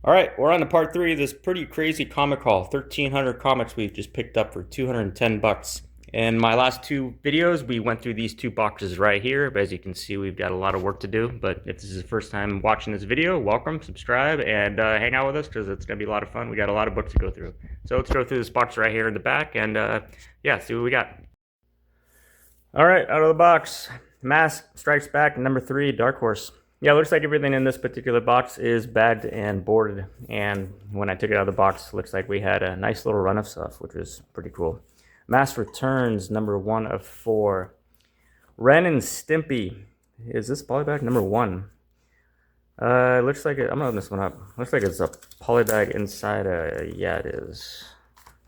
All right, we're on to part three of this pretty crazy comic haul. 1,300 comics we've just picked up for 210 bucks. In my last two videos, we went through these two boxes right here. But as you can see, we've got a lot of work to do. But if this is the first time watching this video, welcome, subscribe, and hang out with us because it's going to be a lot of fun. We got a lot of books to go through. So let's go through this box right here in the back and yeah, see what we got. All right, out of the box. Mask Strikes Back, number 3, Dark Horse. Yeah, it looks like everything in this particular box is bagged and boarded. And when I took it out of the box, it looks like we had a nice little run of stuff, which was pretty cool. Mass Returns, number 1 of 4. Ren and Stimpy. Is this polybag? Number 1. It looks like it, I'm gonna open this one up. Looks like it's a polybag inside yeah, it is.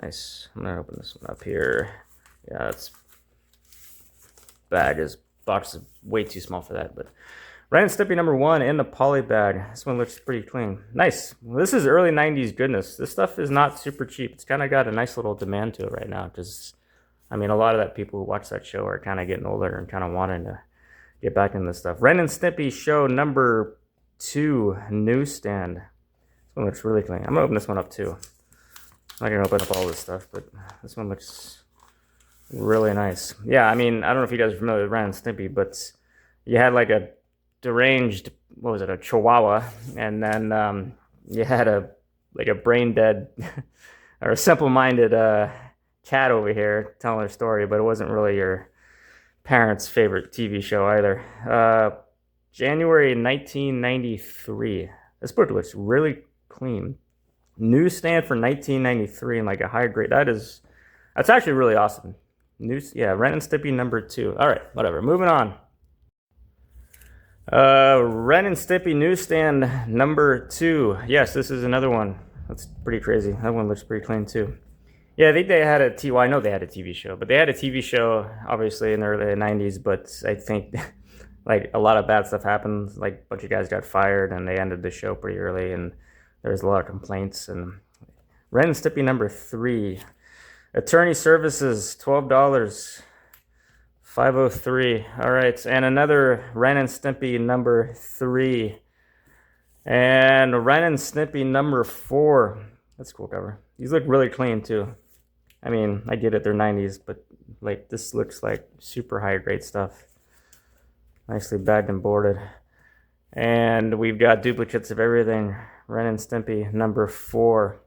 Nice. I'm gonna open this one up here. Yeah, it's box is way too small for that, but Ren and Stimpy number 1 in the poly bag. This one looks pretty clean. Nice. Well, this is early 90s goodness. This stuff is not super cheap. It's kind of got a nice little demand to it right now because, I mean, a lot of that people who watch that show are kind of getting older and kind of wanting to get back into this stuff. Ren and Stimpy show number 2, newsstand. This one looks really clean. I'm going to open this one up too. I'm not going to open up all this stuff, but this one looks really nice. Yeah, I mean, I don't know if you guys are familiar with Ren and Stimpy, but you had like a deranged, what was it, a chihuahua, and then you had a brain dead or a simple-minded cat over here telling a story, but it wasn't really your parents' favorite TV show either. January 1993. This book looks really clean. Newsstand for 1993 and like a high grade. That's actually really awesome. Yeah, Ren and Stimpy number 2. All right, whatever. Moving on. Ren and Stimpy newsstand number 2. Yes, this is another one. That's pretty crazy. That one looks pretty clean too. Yeah, I think they had I know they had a TV show, but they had a TV show obviously in the early 90s, but I think like a lot of bad stuff happened. Like a bunch of guys got fired and they ended the show pretty early and there was a lot of complaints. And Ren and Stimpy number 3. Attorney services, $12. 503. All right, and another Ren and Stimpy number 3. And Ren and Stimpy number 4. That's a cool cover. These look really clean too. I mean, I get it, they're 90s, but like this looks like super high grade stuff. Nicely bagged and boarded. And we've got duplicates of everything. Ren and Stimpy number 4.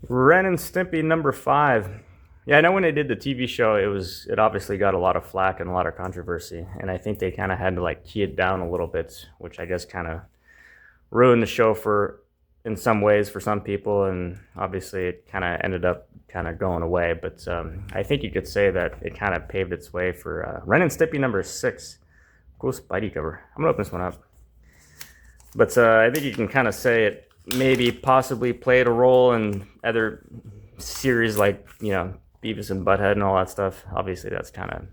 Ren and Stimpy number 5. Yeah, I know when they did the TV show, it obviously got a lot of flack and a lot of controversy, and I think they kind of had to like key it down a little bit, which I guess kind of ruined the show in some ways for some people, and obviously it kind of ended up kind of going away. But I think you could say that it kind of paved its way for Ren and Stimpy number 6. Cool Spidey cover. I'm gonna open this one up, but I think you can kind of say it maybe possibly played a role in other series like, you know, Beavis and Butthead and all that stuff. Obviously, that's kind of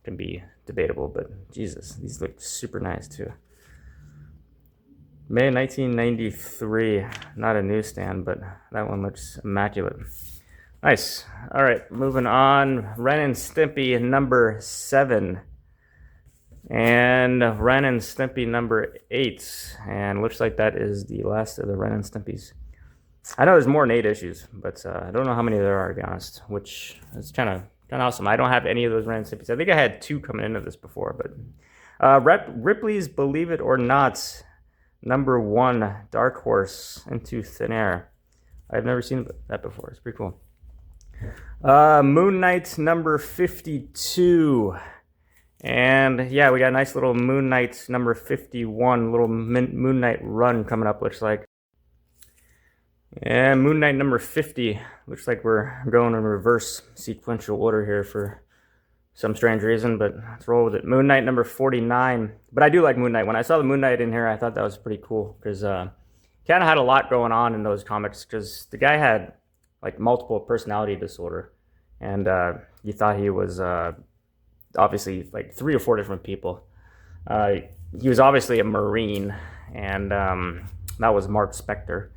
can be debatable, but Jesus, these look super nice too. May 1993, not a newsstand, but that one looks immaculate. Nice. All right, moving on. Ren and Stimpy number 7. And Ren and Stimpy number 8. And looks like that is the last of the Ren and Stimpys. I know there's more than 8 issues, but I don't know how many there are, to be honest, which is kind of awesome. I don't have any of those Ren and Stimpys. I think I had 2 coming into this before, but Ripley's Believe It or Not, number 1, Dark Horse, Into Thin Air. I've never seen that before. It's pretty cool. Moon Knight, number 52. And yeah, we got a nice little Moon Knight number 51, little Moon Knight run coming up, looks like. And Moon Knight number 50. Looks like we're going in reverse sequential order here for some strange reason, but let's roll with it. Moon Knight number 49. But I do like Moon Knight. When I saw the Moon Knight in here, I thought that was pretty cool because he kind of had a lot going on in those comics because the guy had like multiple personality disorder. And you thought he was obviously like 3 or 4 different people. He was obviously a Marine, and that was Mark Spector.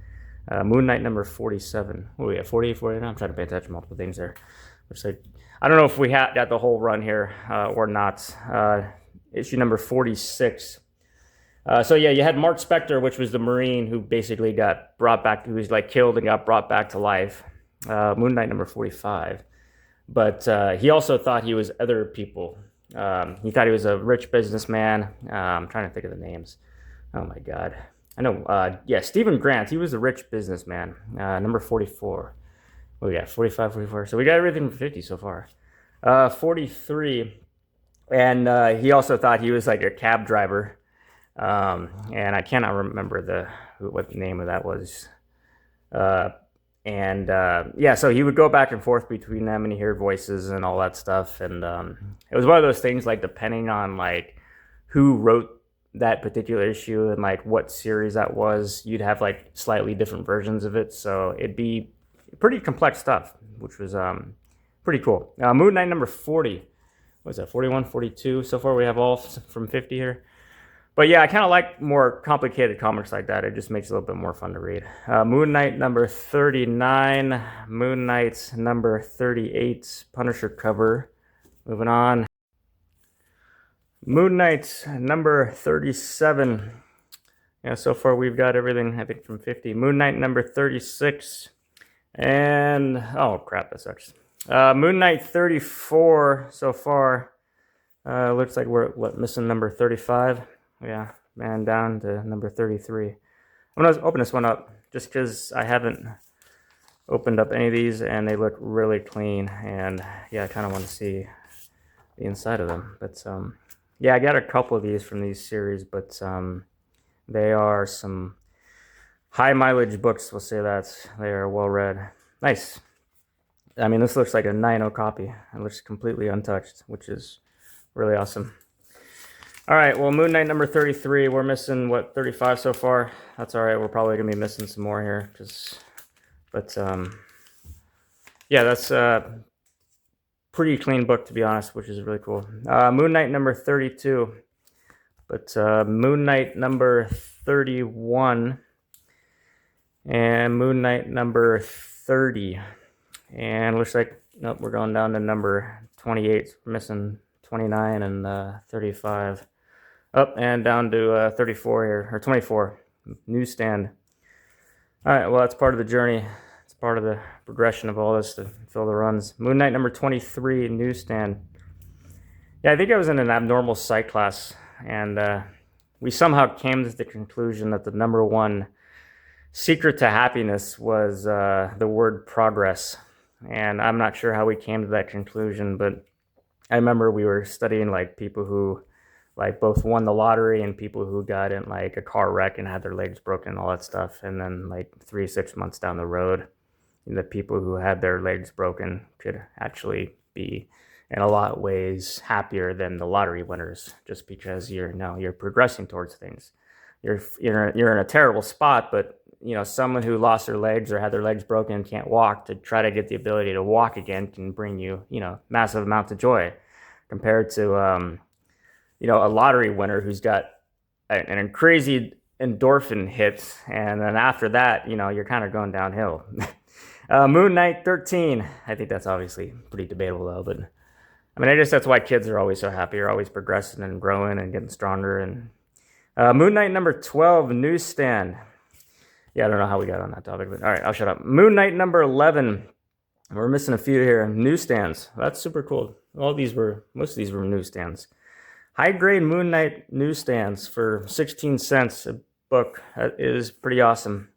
Moon Knight number 47. Oh, yeah, 48, 49. I'm trying to pay attention to multiple things there. Looks like, I don't know if we got the whole run here or not. Issue number 46. So yeah, you had Mark Spector, which was the Marine who basically got brought back, who was like killed and got brought back to life. Moon Knight number 45. But he also thought he was other people. He thought he was a rich businessman. I'm trying to think of the names. Oh my God. I know. Yeah, Stephen Grant. He was a rich businessman. Number 44. What we got? 45, 44. So we got everything from 50 so far. 43. And he also thought he was like a cab driver. And I cannot remember what the name of that was. Yeah, so he would go back and forth between them, and he heard voices and all that stuff. And it was one of those things, like, depending on like who wrote that particular issue and like what series that was, you'd have like slightly different versions of it. So it'd be pretty complex stuff, which was pretty cool. Moon Knight number 40. What was that? 41, 42. So far we have all from 50 here. But yeah, I kind of like more complicated comics like that. It just makes it a little bit more fun to read. Moon Knight number 39. Moon Knight number 38. Punisher cover. Moving on. Moon Knight number 37. Yeah, so far we've got everything, I think, from 50. Moon Knight number 36. And, oh crap, that sucks. Moon Knight 34 so far. Looks like we're missing number 35. Yeah, man, down to number 33. I'm going to open this one up just because I haven't opened up any of these and they look really clean. And yeah, I kind of want to see the inside of them. But yeah, I got a couple of these from these series, but they are some high mileage books, we'll say that. They are well read. Nice. I mean, this looks like a 9.0 copy. It looks completely untouched, which is really awesome. All right, well, Moon Knight number 33. We're missing, what, 35 so far? That's all right. We're probably going to be missing some more here. But yeah, that's a pretty clean book, to be honest, which is really cool. Moon Knight number 32. But Moon Knight number 31. And Moon Knight number 30. And looks like, nope, we're going down to number 28. We're missing 29 and 35. Up and down to 34 here, or 24. Newsstand. All right, well, that's part of the journey. It's part of the progression of all this to fill the runs. Moon Knight number 23, newsstand. Yeah, I think I was in an abnormal psych class, and we somehow came to the conclusion that the number one secret to happiness was the word progress. And I'm not sure how we came to that conclusion, but I remember we were studying like people who like both won the lottery and people who got in like a car wreck and had their legs broken and all that stuff. And then like 3-6 months down the road, the people who had their legs broken could actually be in a lot of ways happier than the lottery winners, just because you're progressing towards things. You're in a terrible spot, but you know, someone who lost their legs or had their legs broken and can't walk, to try to get the ability to walk again can bring you, massive amounts of joy, compared to a lottery winner who's got a crazy endorphin hit, and then after that, you're kind of going downhill. Moon Knight 13. I think that's obviously pretty debatable though, but I mean, I guess that's why kids are always so happy. You're always progressing and growing and getting stronger. And Moon Knight number 12, newsstand. Yeah, I don't know how we got on that topic, but all right, I'll shut up. Moon Knight number 11. We're missing a few here. Newsstands. That's super cool. Most of these were newsstands. High grade Moon Knight newsstands for 16 cents a book. That is pretty awesome.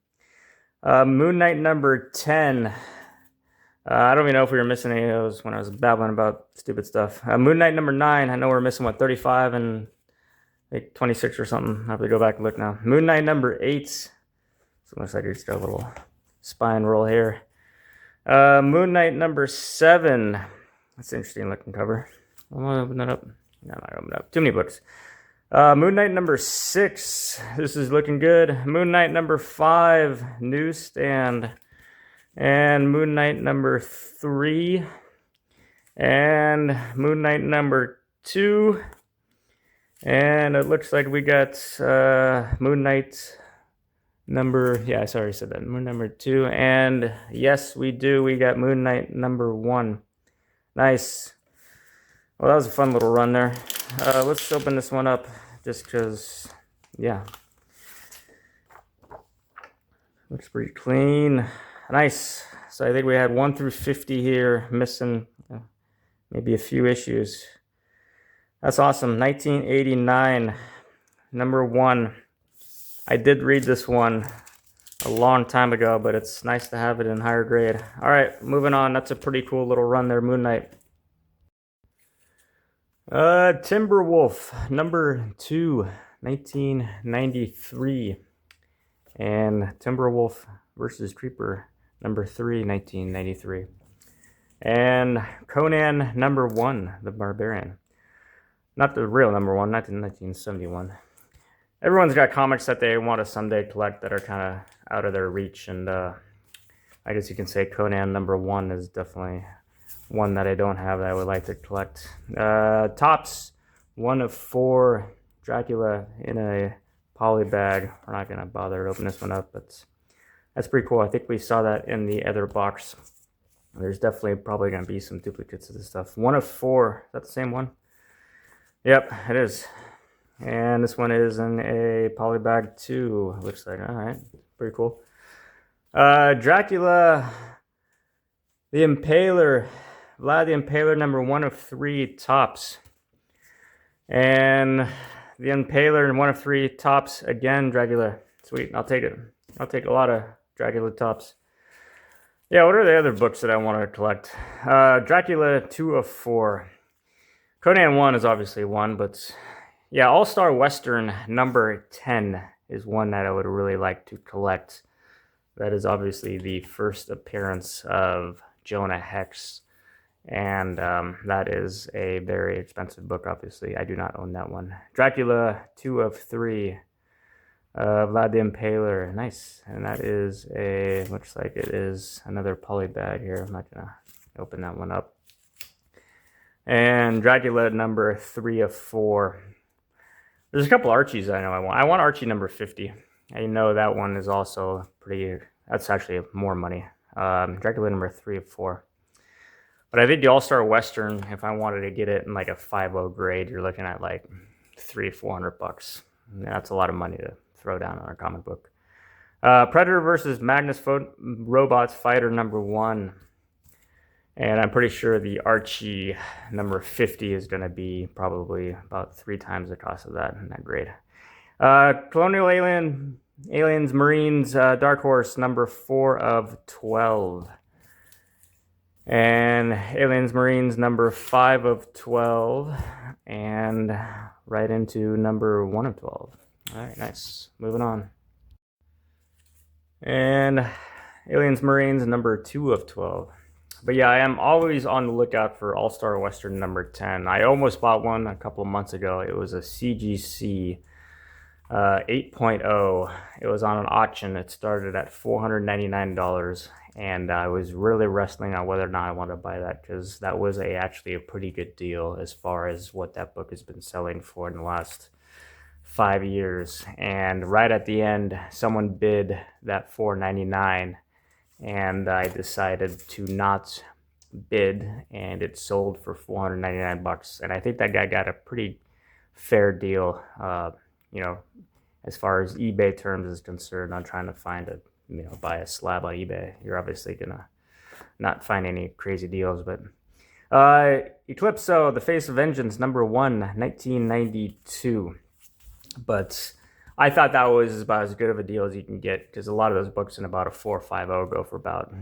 Moon Knight number 10. I don't even know if we were missing any of those when I was babbling about stupid stuff. Moon Knight number 9. I know we're missing, 35 and like 26 or something. I have to go back and look now. Moon Knight number 8. So it looks like it's got a little spine roll here. Moon Knight number 7. That's an interesting looking cover. I'm going to open that up. No, I'm not opening it up. Too many books. Moon Knight number 6. This is looking good. Moon Knight number 5. Newsstand. And Moon Knight number 3. And Moon Knight number 2. And it looks like we got Moon Knight number, yeah, I already said that. Moon number 2. And yes, we do. We got Moon Knight number 1. Nice. Well, that was a fun little run there. Let's open this one up just because yeah. Looks pretty clean. Nice. So I think we had 1 through 50 here, missing maybe a few issues. That's awesome. 1989, number 1. I did read this one a long time ago, but it's nice to have it in higher grade. All right, moving on. That's a pretty cool little run there, Moon Knight. Timberwolf, number 2, 1993. And Timberwolf versus Creeper, number 3, 1993. And Conan, number 1, the Barbarian. Not the real number 1, not in 1971. Everyone's got comics that they want to someday collect that are kind of out of their reach, and I guess you can say Conan number 1 is definitely one that I don't have that I would like to collect. Tops, 1 of 4, Dracula in a poly bag. We're not going to bother to open this one up, but that's pretty cool. I think we saw that in the other box. There's definitely probably going to be some duplicates of this stuff. 1 of 4, is that the same one? Yep, it is. And this one is in a polybag too, looks like. All right, pretty cool. Dracula, the Impaler, Vlad the Impaler, number 1 of 3 tops. And the Impaler in 1 of 3 tops again, Dracula. Sweet, I'll take it. I'll take a lot of Dracula tops. Yeah, what are the other books that I want to collect? Dracula, 2 of 4. Conan 1 is obviously 1, but yeah, All-Star Western number 10 is one that I would really like to collect. That is obviously the first appearance of Jonah Hex, and that is a very expensive book, obviously. I do not own that one. Dracula, 2 of 3. Vlad the Impaler, nice. And that is a, looks like it is another poly bag here. I'm not going to open that one up. And Dracula, number 3 of 4. There's a couple Archies I know I want. I want Archie number 50. I know that one is also pretty, that's actually more money. Dracula number 3 of 4. But I think the All-Star Western, if I wanted to get it in like a 5.0 grade, you're looking at like $300-400. That's a lot of money to throw down on a comic book. Predator versus Magnus Robots Fighter number 1. And I'm pretty sure the Archie number 50 is going to be probably about 3 times the cost of that in that grade. Colonial Aliens Marines Dark Horse number 4 of 12. And Aliens Marines number 5 of 12. And right into number 1 of 12. All right, nice. Moving on. And Aliens Marines number 2 of 12. But yeah, I am always on the lookout for All-Star Western number 10. I almost bought one a couple of months ago. It was a CGC 8.0. It was on an auction. It started at $499. And I was really wrestling on whether or not I wanted to buy that, because that was actually a pretty good deal as far as what that book has been selling for in the last 5 years. And right at the end, someone bid that $499. And I decided to not bid, and it sold for $499. And I think that guy got a pretty fair deal, you know, as far as eBay terms is concerned. I'm trying to find a, you know, buy a slab on eBay. You're obviously gonna not find any crazy deals, but Eclipso, The Face of Vengeance, number 1, 1992. But I thought that was about as good of a deal as you can get, because a lot of those books in about a 4 or 5.0 go for about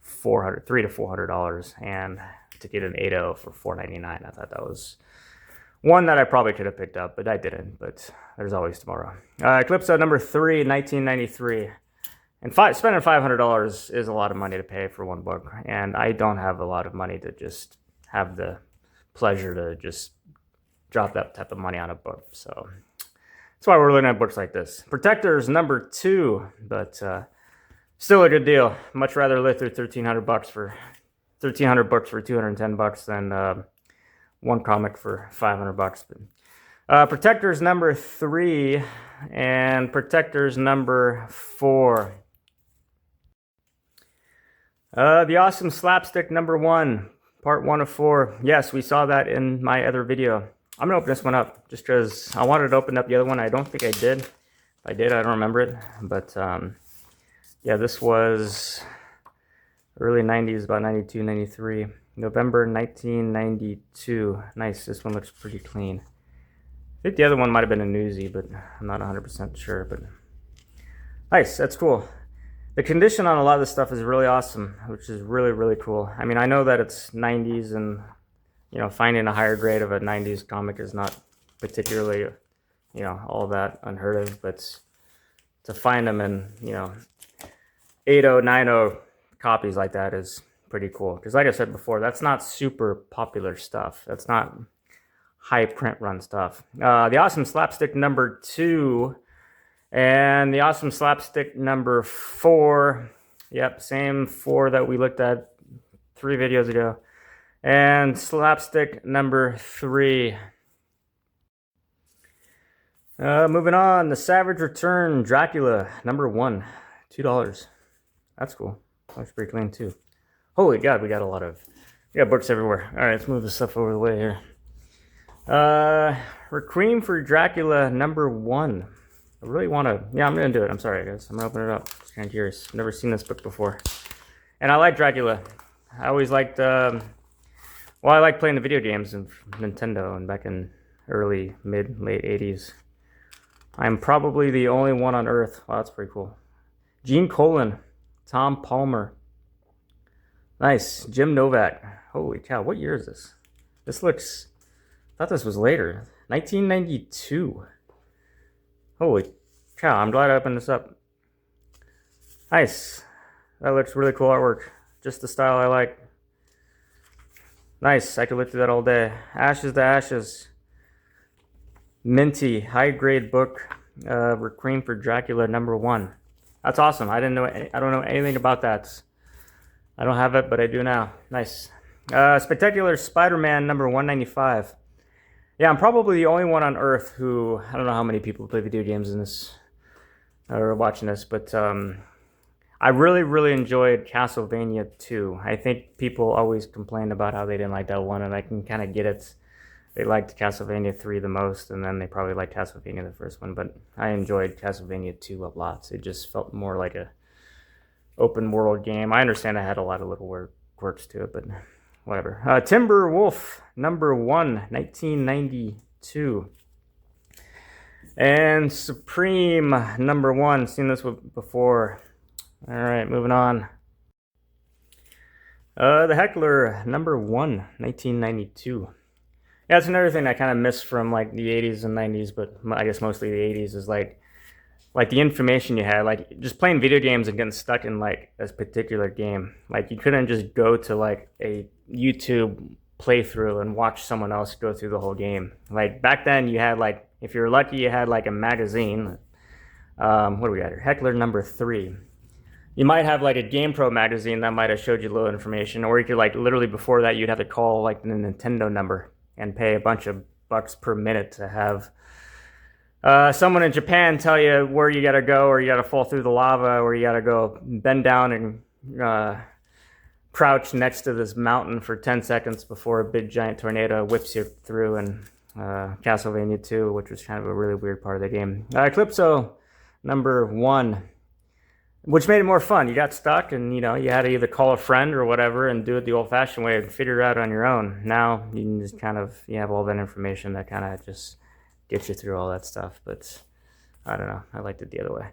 $300 to $400, and to get an 8.0 for $499, I thought that was one that I probably could have picked up, but I didn't. But there's always tomorrow. Eclipso number 3, 1993, and spending $500 is a lot of money to pay for one book, and I don't have a lot of money to just have the pleasure to just drop that type of money on a book, so. That's why we're looking at books like this. Protectors number 2, but still a good deal. Much rather live through $1,300 for 1,300 books for $210 than one comic for $500. But Protectors number 3 and Protectors number 4. The Awesome Slapstick number 1, part 1 of 4. Yes, we saw that in my other video. I'm gonna open this one up just because I wanted to open up the other one. I don't think I did. If I did, I don't remember it. But yeah, this was early 90s, about 92, 93. November 1992. Nice. This one looks pretty clean. I think the other one might have been a newsie, but I'm not 100% sure. But nice. That's cool. The condition on a lot of this stuff is really awesome, which is really, really cool. I mean, I know that it's 90s and, you know, finding a higher grade of a 90s comic is not particularly, you know, all that unheard of, but to find them in, you know, 80, 90 copies like that is pretty cool. Because like I said before, that's not super popular stuff. That's not high print run stuff. The Awesome Slapstick number 2 and the Awesome Slapstick number 4. Yep, same 4 that we looked at 3 videos ago. And Slapstick number 3. Moving on, The Savage Return Dracula number 1. $2. That's cool. Looks pretty clean too. Holy God, we got books everywhere. All right, let's move this stuff over the way here. Requiem for Dracula number 1. I really want to, yeah, I'm going to do it. I'm sorry, guys. I'm going to open it up. Just kind of curious. I've never seen this book before. And I like Dracula. I always liked, I like playing the video games of Nintendo and back in early, mid, late 80s. I'm probably the only one on Earth. Wow, that's pretty cool. Gene Colan, Tom Palmer. Nice. Jim Novak. Holy cow, what year is this? This looks, I thought this was later. 1992. Holy cow, I'm glad I opened this up. Nice. That looks really cool artwork. Just the style I like. Nice, I could look through that all day. Ashes to Ashes. Minty, high grade book. Requiem for Dracula number 1. That's awesome. I don't know anything about that. I don't have it, but I do now. Nice. Spectacular Spider-Man number 195. Yeah, I'm probably the only one on Earth who, I don't know how many people play video games in this, or watching this, but I really, really enjoyed Castlevania 2. I think people always complain about how they didn't like that one, and I can kind of get it. They liked Castlevania 3 the most, and then they probably liked Castlevania the first one, but I enjoyed Castlevania 2 a lot. It just felt more like a open world game. I understand I had a lot of little quirks to it, but whatever. Timber Wolf, number 1, 1992. And Supreme, number 1. Seen this one before. All right, moving on. The Heckler, number 1, 1992. Yeah, that's another thing I kind of miss from like the 80s and 90s, but I guess mostly the 80s is like the information you had, like just playing video games and getting stuck in like a particular game. Like you couldn't just go to like a YouTube playthrough and watch someone else go through the whole game. Like back then you had like, if you're lucky, you had like a magazine. What do we got here? Heckler number 3. You might have like a GamePro magazine that might have showed you a little information, or you could like literally before that you'd have to call like the Nintendo number and pay a bunch of bucks per minute to have someone in Japan tell you where you gotta go, or you gotta fall through the lava, or you gotta go bend down and crouch next to this mountain for 10 seconds before a big giant tornado whips you through. And Castlevania 2, which was kind of a really weird part of the game. Calypso number 1, which made it more fun. You got stuck and, you know, you had to either call a friend or whatever and do it the old-fashioned way and figure it out on your own. Now you can just kind of, you have all that information that kind of just gets you through all that stuff. But I don't know. I liked it the other way.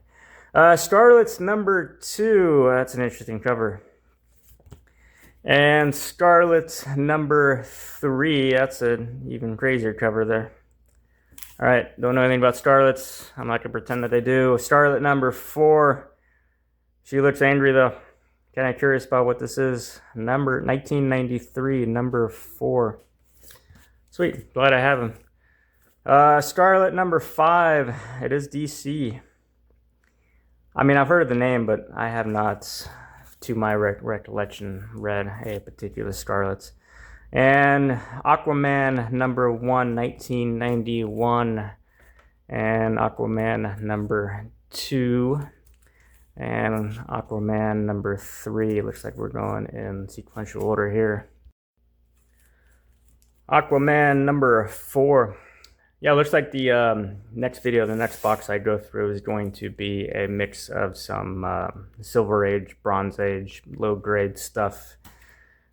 Scarlet's number 2. That's an interesting cover. And Scarlet's number 3. That's an even crazier cover there. All right. Don't know anything about Scarlet's. I'm not going to pretend that I do. Scarlet number 4. She looks angry though. Kind of curious about what this is. Number 1993, number 4. Sweet. Glad I have him. Scarlet number 5. It is DC. I mean, I've heard of the name, but I have not, to my recollection, read a particular Scarlet's. And Aquaman number 1, 1991. And Aquaman number 2. And Aquaman number 3. Looks like we're going in sequential order here. Aquaman number 4. Yeah, it looks like the next video, the next box I go through is going to be a mix of some Silver Age, Bronze Age, low-grade stuff.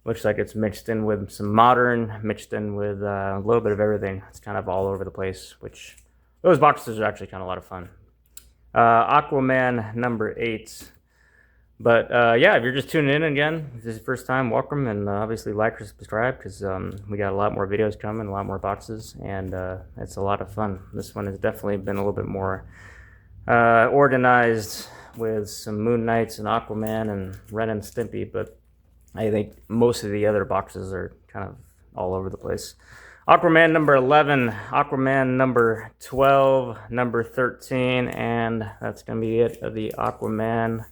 Looks like it's mixed in with some modern, mixed in with a little bit of everything. It's kind of all over the place, which those boxes are actually kind of a lot of fun. Aquaman number 8. But yeah, if you're just tuning in again, if this is your first time, welcome, and obviously like or subscribe, because we got a lot more videos coming, a lot more boxes, and it's a lot of fun. This one has definitely been a little bit more organized with some Moon Knights and Aquaman and Ren and Stimpy, but I think most of the other boxes are kind of all over the place. Aquaman number 11, Aquaman number 12, number 13, and that's going to be it of the Aquaman.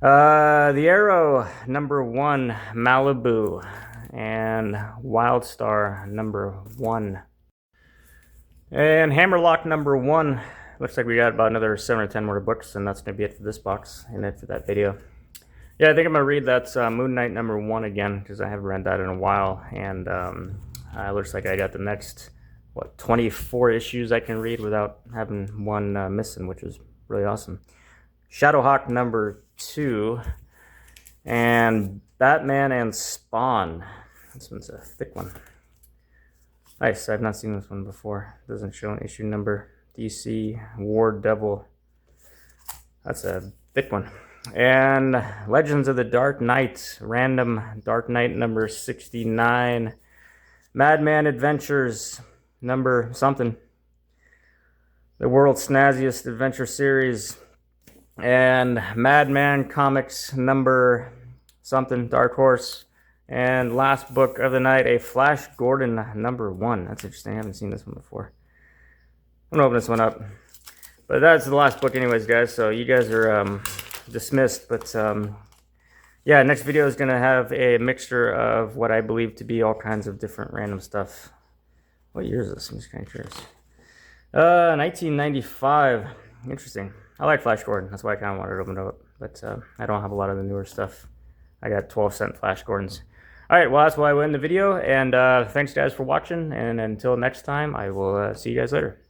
The Arrow number 1, Malibu, and Wildstar number 1, and Hammerlock number 1. Looks like we got about another 7 or 10 more books, and that's going to be it for this box and it for that video. Yeah, I think I'm going to read that Moon Knight number 1 again, because I haven't read that in a while, and it looks like I got the next, 24 issues I can read without having one missing, which is really awesome. Shadowhawk number 2, and Batman and Spawn. This one's a thick one. Nice, I've not seen this one before. Doesn't show an issue number. DC War Devil. That's a thick one. And Legends of the Dark Knight, random Dark Knight number 69. Madman Adventures number something. The World's Snazziest Adventure Series. And Madman Comics number something, Dark Horse. And last book of the night, a Flash Gordon number 1. That's interesting. I haven't seen this one before. I'm gonna open this one up. But that's the last book anyways, guys. So you guys are dismissed. But yeah, next video is gonna have a mixture of what I believe to be all kinds of different random stuff. What year is this? I'm just kind of curious. 1995. Interesting. I like Flash Gordon. That's why I kind of wanted to open it up. But I don't have a lot of the newer stuff. I got 12-cent Flash Gordons. All right, well, that's why I end the video. And thanks, guys, for watching. And until next time, I will see you guys later.